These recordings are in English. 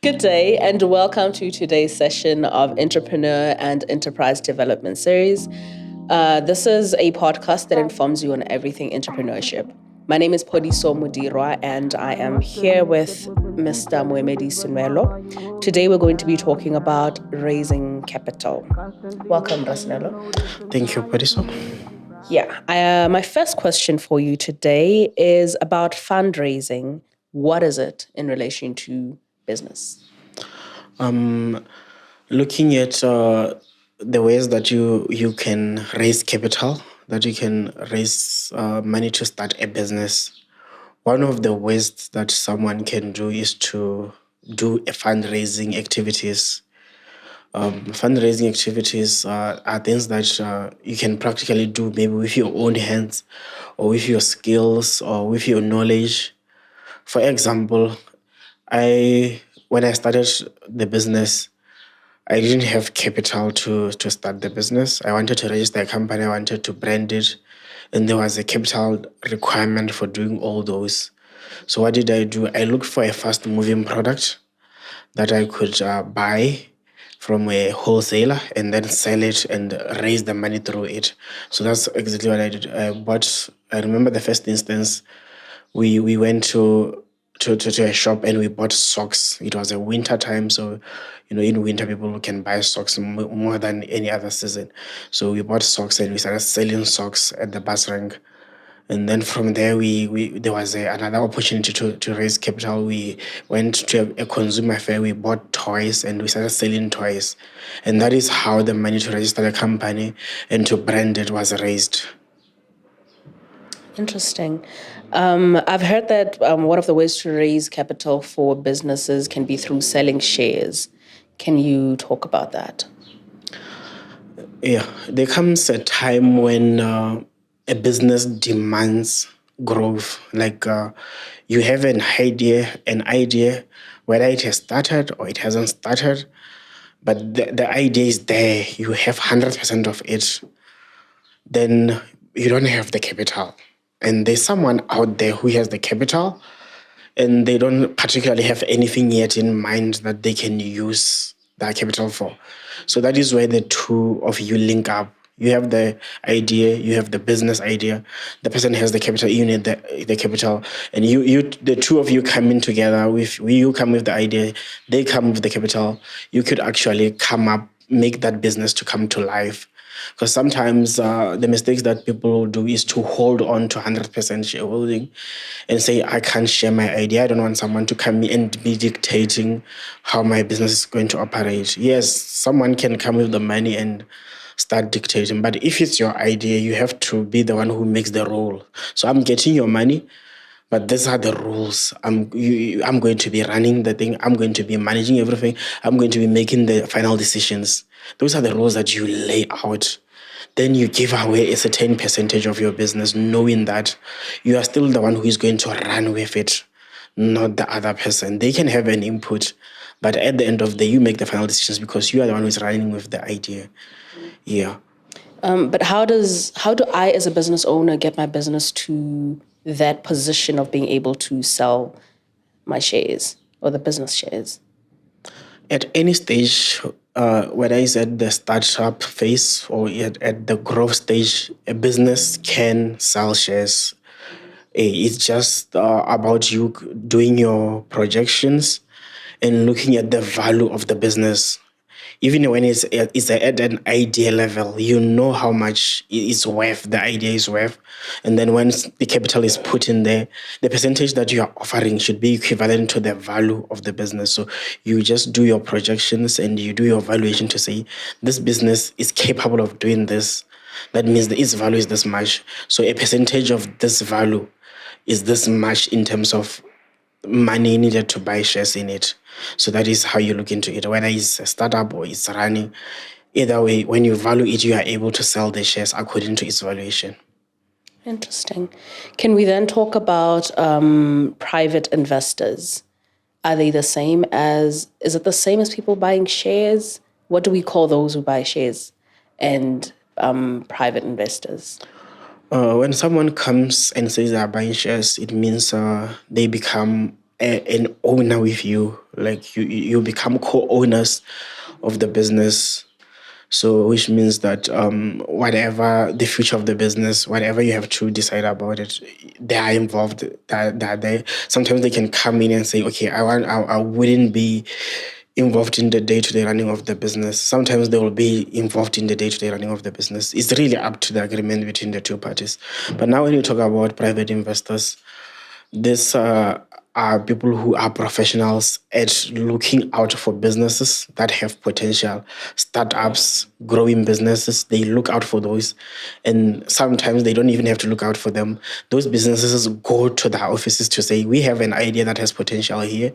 Good day and welcome to today's session of Entrepreneur and Enterprise Development Series. This is a podcast that informs you on everything entrepreneurship. My name is Podiso Mudirwa and I am here with Mr. Moemedi Sinwelo. Today we're going to be talking about raising capital. Welcome, Rasnelo. Thank you, Padiso. Yeah, my first question for you today is about fundraising. What is it in relation to business? Looking at the ways that you can raise capital, that you can raise money to start a business. One of the ways that someone can do is to do a fundraising activities. Fundraising activities are things that you can practically do maybe with your own hands or with your skills or with your knowledge. For example, I when I started the business, I didn't have capital to start the business. I wanted to register a company, I wanted to brand it, and there was a capital requirement for doing all those. So what did I do? I looked for a fast moving product that I could buy from a wholesaler and then sell it and raise the money through it. So that's exactly what I did. I remember the first instance, we went to a shop and we bought socks. It was a winter time, so in winter people can buy socks more than any other season. So we bought socks and we started selling socks at the bus rank. And then from there, we there was another opportunity to raise capital. We went to a consumer fair. We bought toys and we started selling toys, and that is how the money to register the company and to brand it was raised. Interesting. I've heard that one of the ways to raise capital for businesses can be through selling shares. Can you talk about that? Yeah, there comes a time when a business demands growth. Like you have an idea, whether it has started or it hasn't started, but the idea is there. You have 100% of it. Then you don't have the capital. And there's someone out there who has the capital and they don't particularly have anything yet in mind that they can use that capital for. So that is where the two of you link up. You have the idea, you have the business idea. The person has the capital, you need the capital, and the two of you come in together. With you come with the idea, they come with the capital. You could actually make that business to come to life. Because sometimes the mistakes that people do is to hold on to 100% shareholding and say, I can't share my idea. I don't want someone to come in and be dictating how my business is going to operate. Yes, someone can come with the money and start dictating. But if it's your idea, you have to be the one who makes the rule. So I'm getting your money, but these are the rules. I'm going to be running the thing. I'm going to be managing everything. I'm going to be making the final decisions. Those are the rules that you lay out. Then you give away a certain percentage of your business, knowing that you are still the one who is going to run with it, not the other person. They can have an input, but at the end of the day, you make the final decisions because you are the one who is running with the idea. Yeah. But how do I, as a business owner, get my business to that position of being able to sell my shares or the business shares? At any stage, whether it's at the startup phase or at the growth stage, a business can sell shares. It's just about you doing your projections and looking at the value of the business. Even when it's at an idea level, you know how much the idea is worth. And then once the capital is put in there, the percentage that you are offering should be equivalent to the value of the business. So you just do your projections and you do your valuation to say, this business is capable of doing this. That means that its value is this much. So a percentage of this value is this much in terms of money needed to buy shares in it. So that is how you look into it, whether it's a startup or it's running. Either way, when you value it, you are able to sell the shares according to its valuation. Interesting. Can we then talk about private investors? Are they the same as, is it the same as people buying shares? What do we call those who buy shares and private investors? When someone comes and says they are buying shares, it means they become an owner with you. Like you become co-owners of the business. So, which means that whatever the future of the business, whatever you have to decide about it, they are involved. That they sometimes they can come in and say, okay, I wouldn't be involved in the day-to-day running of the business. Sometimes they will be involved in the day-to-day running of the business. It's really up to the agreement between the two parties. But now when you talk about private investors, these are people who are professionals at looking out for businesses that have potential, startups, growing businesses. They look out for those. And sometimes they don't even have to look out for them. Those businesses go to their offices to say, we have an idea that has potential here.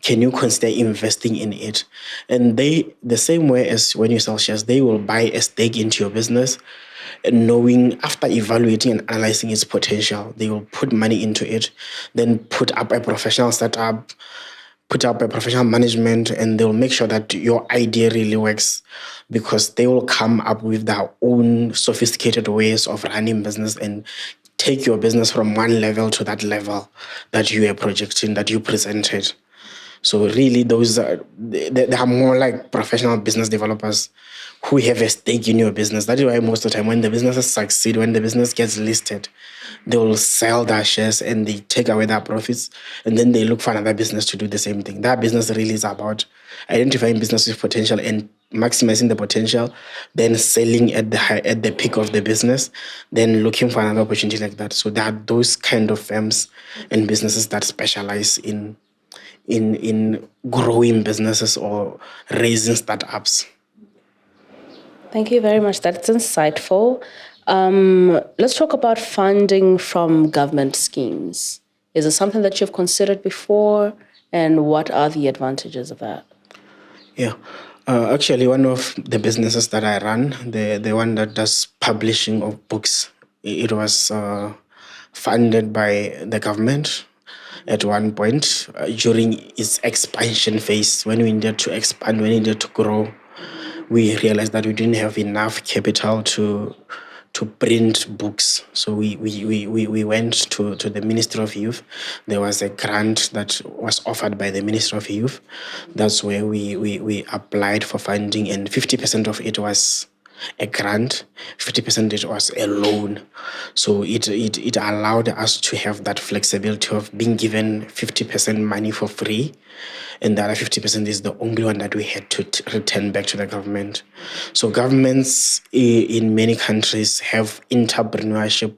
Can you consider investing in it? And they, the same way as when you sell shares, they will buy a stake into your business, knowing after evaluating and analyzing its potential, they will put money into it, then put up a professional setup, put up a professional management, and they'll make sure that your idea really works, because they will come up with their own sophisticated ways of running business and take your business from one level to that level that you are projecting, that you presented. So really, those are they are more like professional business developers who have a stake in your business. That is why most of the time, when the businesses succeed, when the business gets listed, they will sell their shares and they take away their profits, and then they look for another business to do the same thing. That business really is about identifying business with potential and maximizing the potential, then selling at the peak of the business, then looking for another opportunity like that. So there are those kind of firms and businesses that specialize in growing businesses or raising startups. Thank you very much. That's insightful. Let's talk about funding from government schemes. Is it something that you've considered before, and what are the advantages of that? Yeah. Actually, one of the businesses that I run, the one that does publishing of books, it was funded by the government at one point during its expansion phase. When we needed to expand, we needed to grow, we realized that we didn't have enough capital to print books. So we went to the Ministry of Youth. There was a grant that was offered by the Ministry of Youth. That's where we applied for funding, and 50% of it was a grant, 50% it was a loan. So it allowed us to have that flexibility of being given 50% money for free, and the other 50% is the only one that we had to return back to the government. So governments in many countries have entrepreneurship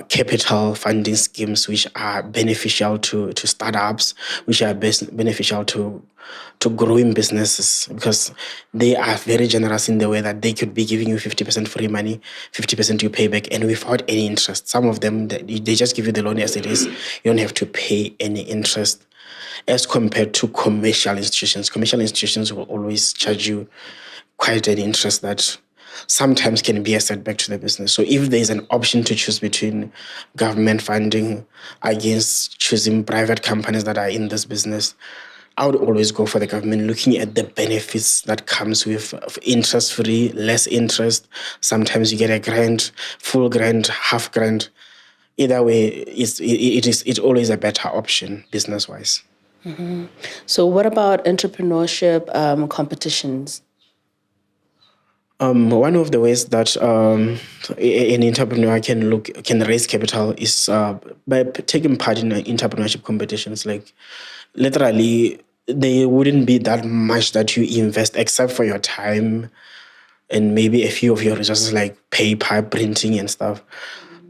capital funding schemes which are beneficial to startups, which are beneficial to growing businesses, because they are very generous in the way that they could be giving you 50% free money, 50% you pay back, and without any interest. Some of them, they just give you the loan as it is. You don't have to pay any interest, as compared to commercial institutions. Commercial institutions will always charge you quite an interest that sometimes can be a setback to the business. So if there's an option to choose between government funding against choosing private companies that are in this business, I would always go for the government, looking at the benefits that comes with interest-free, less interest. Sometimes you get a grant, full grant, half grant. Either way, it's always a better option business-wise. Mm-hmm. So what about entrepreneurship competitions? One of the ways that an entrepreneur can raise capital is by taking part in entrepreneurship competitions. Like, literally, there wouldn't be that much that you invest except for your time and maybe a few of your resources like paper, printing and stuff,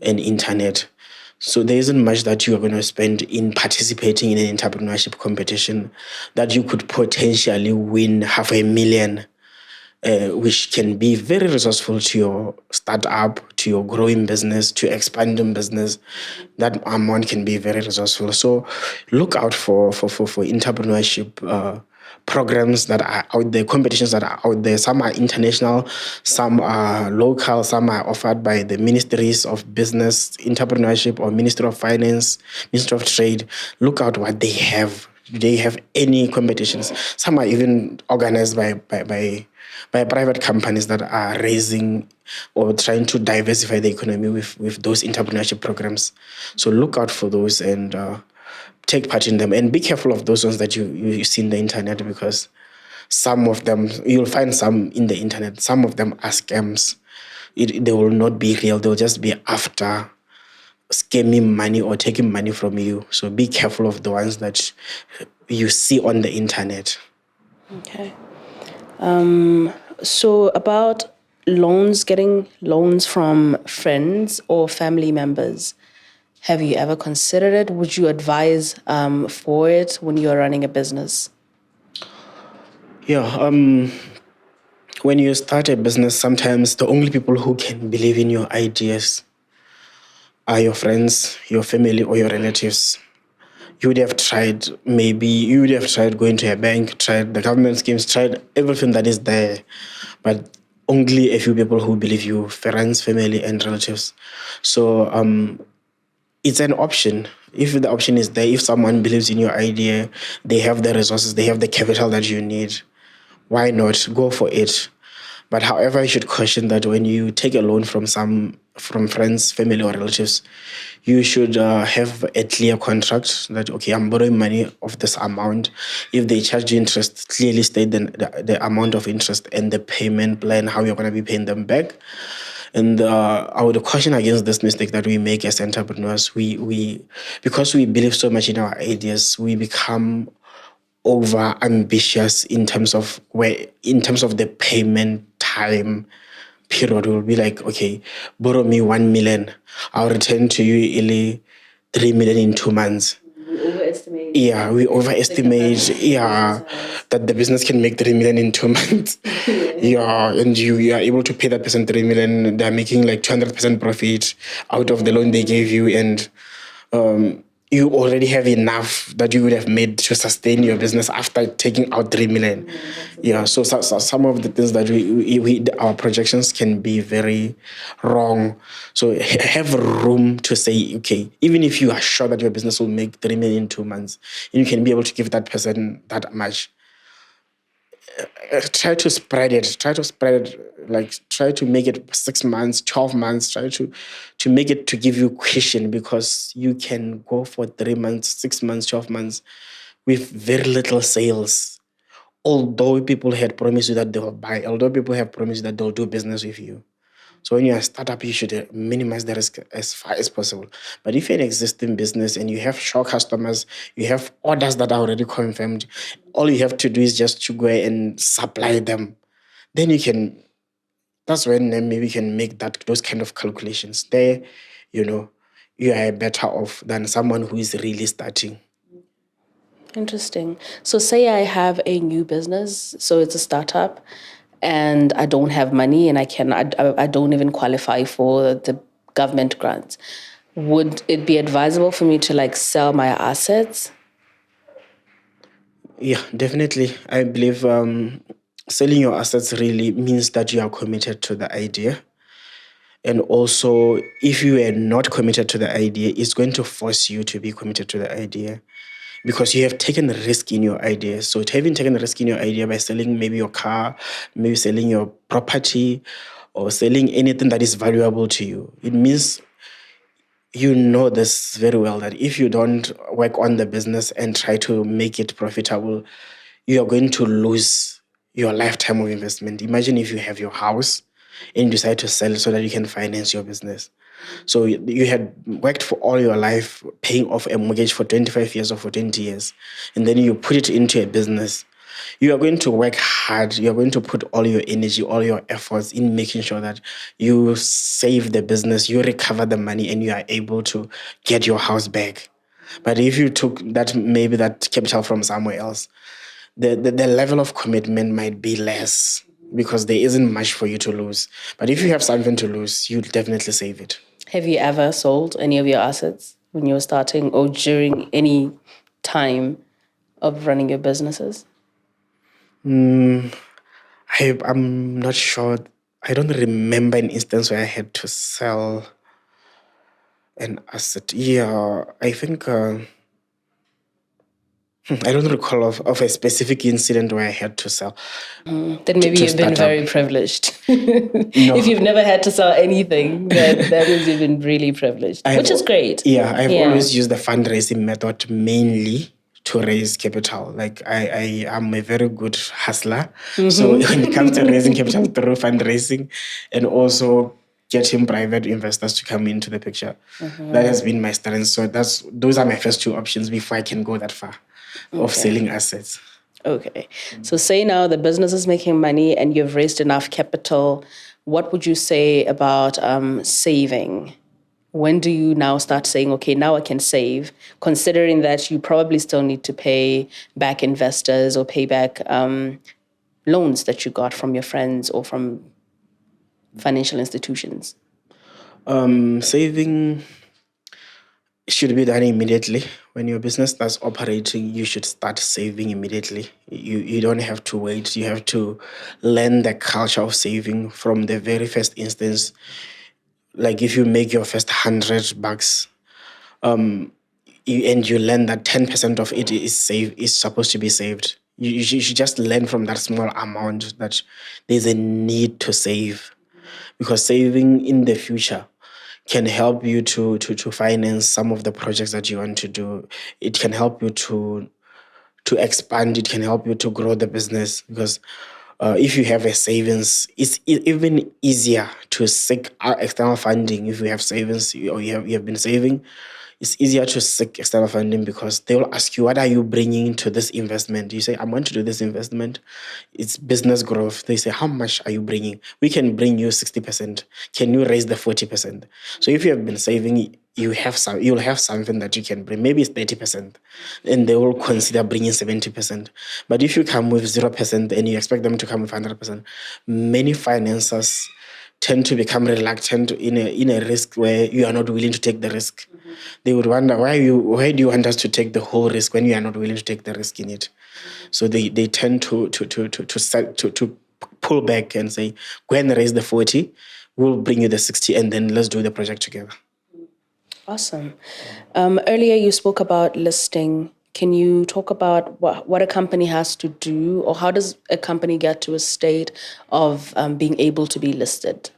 and internet. So there isn't much that you are going to spend in participating in an entrepreneurship competition that you could potentially win 500,000. Which can be very resourceful to your startup, to your growing business, to expanding business. That amount can be very resourceful. So look out for entrepreneurship programs that are out there, competitions that are out there. Some are international, some are local, some are offered by the ministries of business, entrepreneurship, or Ministry of Finance, Ministry of Trade. Look out what they have. Do they have any competitions? Some are even organized by private companies that are raising or trying to diversify the economy with those entrepreneurship programs. So look out for those and take part in them, and be careful of those ones that you see in the internet, because some of them, you'll find some in the internet, some of them are scams. They will not be real. They'll just be after scamming money or taking money from you. So be careful of the ones that you see on the internet. Okay. So about loans, getting loans from friends or family members. Have you ever considered it? Would you advise for it when you're running a business? Yeah. When you start a business, sometimes the only people who can believe in your ideas are your friends, your family, or your relatives. You would have tried, going to a bank, tried the government schemes, tried everything that is there, but only a few people who believe you, friends, family, and relatives. So it's an option. If the option is there, if someone believes in your idea, they have the resources, they have the capital that you need, why not go for it? But however, I should caution that when you take a loan from friends, family, or relatives, you should have a clear contract that, okay, I'm borrowing money of this amount. If they charge you interest, clearly state the amount of interest and the payment plan, how you're going to be paying them back. And I would caution against this mistake that we make as entrepreneurs. We because we believe so much in our ideas, we become over ambitious in terms of the payment time period. Will be like, okay, borrow me 1 million, I'll return to you only 3 million in 2 months. We overestimate that the business can make 3 million in 2 months. And you are able to pay that person 3 million. They're making like 200% profit out of the loan they gave you, and you already have enough that you would have made to sustain your business after taking out 3 million. So some of the things that our projections can be very wrong. So have room to say, okay, even if you are sure that your business will make 3 million in 2 months, and you can be able to give that person that much, try to spread it. Try to make it 6 months, 12 months. Try to make it to give you cushion, because you can go for 3 months, 6 months, 12 months with very little sales. Although people had promised you that they will buy, although people have promised that they'll do business with you. So when you're a startup, you should minimize the risk as far as possible. But if you're an existing business and you have sure customers, you have orders that are already confirmed, all you have to do is just to go and supply them. Then that's when maybe you can make those kind of calculations. There, you are better off than someone who is really starting. Interesting. So say I have a new business, so it's a startup, and I don't have money, and I don't even qualify for the government grants. Would it be advisable for me to sell my assets? Yeah, definitely. I believe selling your assets really means that you are committed to the idea. And also, if you are not committed to the idea, it's going to force you to be committed to the idea, because you have taken a risk in your idea. So having taken a risk in your idea by selling maybe your car, maybe selling your property, or selling anything that is valuable to you, it means you know this very well, that if you don't work on the business and try to make it profitable, you are going to lose your lifetime of investment. Imagine if you have your house and you decide to sell it so that you can finance your business. So you had worked for all your life, paying off a mortgage for 25 years or for 20 years, and then you put it into a business. You are going to work hard. You are going to put all your energy, all your efforts in making sure that you save the business, you recover the money, and you are able to get your house back. But if you took maybe that capital from somewhere else, the level of commitment might be less, because there isn't much for you to lose. But if you have something to lose, you'll definitely save it. Have you ever sold any of your assets when you were starting or during any time of running your businesses? I'm not sure. I don't remember an instance where I had to sell an asset. Yeah, I think I don't recall of a specific incident where I had to sell. Then maybe to you've been start up. very privileged. No. If you've never had to sell anything, then that means you've been really privileged, which is great. Yeah, I've always used the fundraising method mainly to raise capital. Like I am a very good hustler. So when it comes to raising capital through fundraising and also getting private investors to come into the picture, that has been my strength. So those are my first two options before I can go that far of selling assets. Okay. So say now the business is making money and you've raised enough capital. What would you say about saving? When do you now start saying, okay, now I can save, considering that you probably still need to pay back investors or pay back loans that you got from your friends or from financial institutions? Saving should be done immediately. When your business starts operating, you should start saving immediately. You don't have to wait. You have to learn the culture of saving from the very first instance. Like if you make your first $100, and you learn that 10% of it is supposed to be saved. You should just learn from that small amount that there's a need to save, because saving in the future can help you to finance some of the projects that you want to do. It can help you to expand. It can help you to grow the business, because if you have a savings, it's even easier to seek external funding. If you have savings or you have been saving, it's easier to seek external funding, because they will ask you, what are you bringing to this investment? You say, I want to do this investment. It's business growth. They say, how much are you bringing? We can bring you 60%. Can you raise the 40%? So if you have been saving, you'll have something that you can bring. Maybe it's 30%, and they will consider bringing 70%. But if you come with 0% and you expect them to come with 100%, many financiers tend to become reluctant in a risk where you are not willing to take the risk. They would wonder, why do you want us to take the whole risk when you are not willing to take the risk in it? So they tend to pull back and say, go and raise the 40, we'll bring you the 60, and then let's do the project together. Awesome. Earlier you spoke about listing. Can you talk about what a company has to do, or how does a company get to a state of being able to be listed?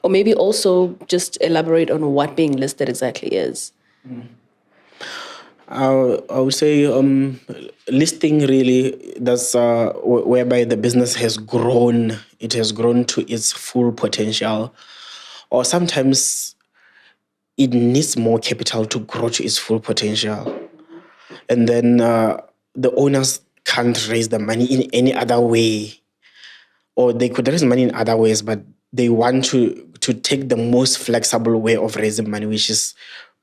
Or maybe also just elaborate on what being listed exactly is. I would say listing really, that's whereby the business has grown. It has grown to its full potential. Or sometimes it needs more capital to grow to its full potential. And then the owners can't raise the money in any other way. Or they could raise money in other ways, but they want to take the most flexible way of raising money, which is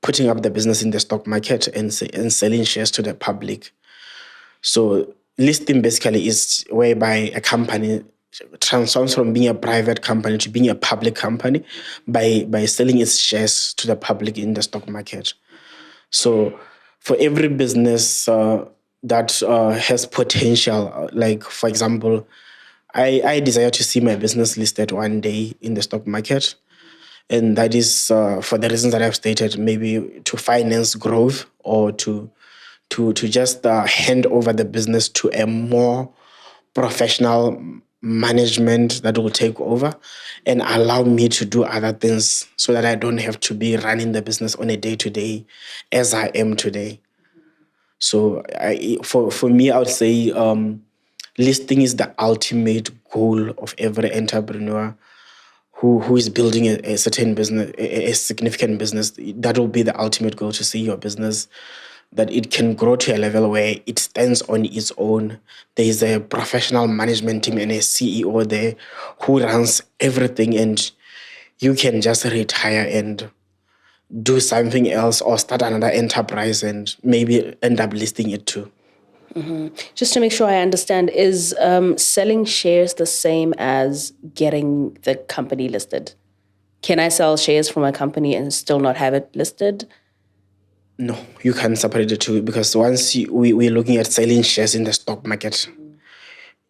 putting up the business in the stock market and selling shares to the public. So listing basically is whereby a company transforms from being a private company to being a public company by selling its shares to the public in the stock market. So for every business that has potential, like for example, I desire to see my business listed one day in the stock market. And that is for the reasons that I've stated, maybe to finance growth, or to just hand over the business to a more professional management that will take over and allow me to do other things, so that I don't have to be running the business on a day-to-day as I am today. So for me, I would say listing is the ultimate goal of every entrepreneur who is building a certain business, a significant business. That will be the ultimate goal, to see your business, that it can grow to a level where it stands on its own. There is a professional management team and a CEO there who runs everything, and you can just retire and do something else, or start another enterprise and maybe end up listing it too. Just to make sure I understand, is selling shares the same as getting the company listed? Can I sell shares from a company and still not have it listed? No, you can separate the two, because once we're looking at selling shares in the stock market,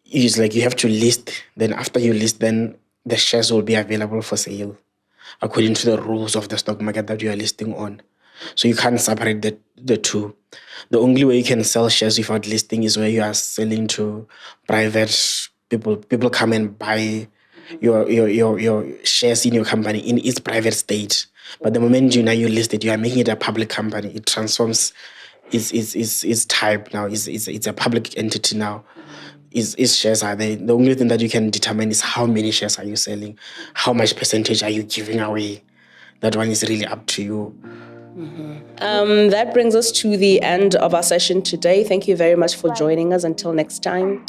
it's like you have to list. Then after you list, then the shares will be available for sale according to the rules of the stock market that you are listing on. So you can't separate the two. The only way you can sell shares without listing is where you are selling to private people. People come and buy your shares in your company in its private state. But the moment you list it, you are making it a public company. It transforms its type now. It's a public entity now. Its shares are there. The only thing that you can determine is how many shares are you selling, how much percentage are you giving away. That one is really up to you. That brings us to the end of our session today. Thank you very much for joining us. Until next time.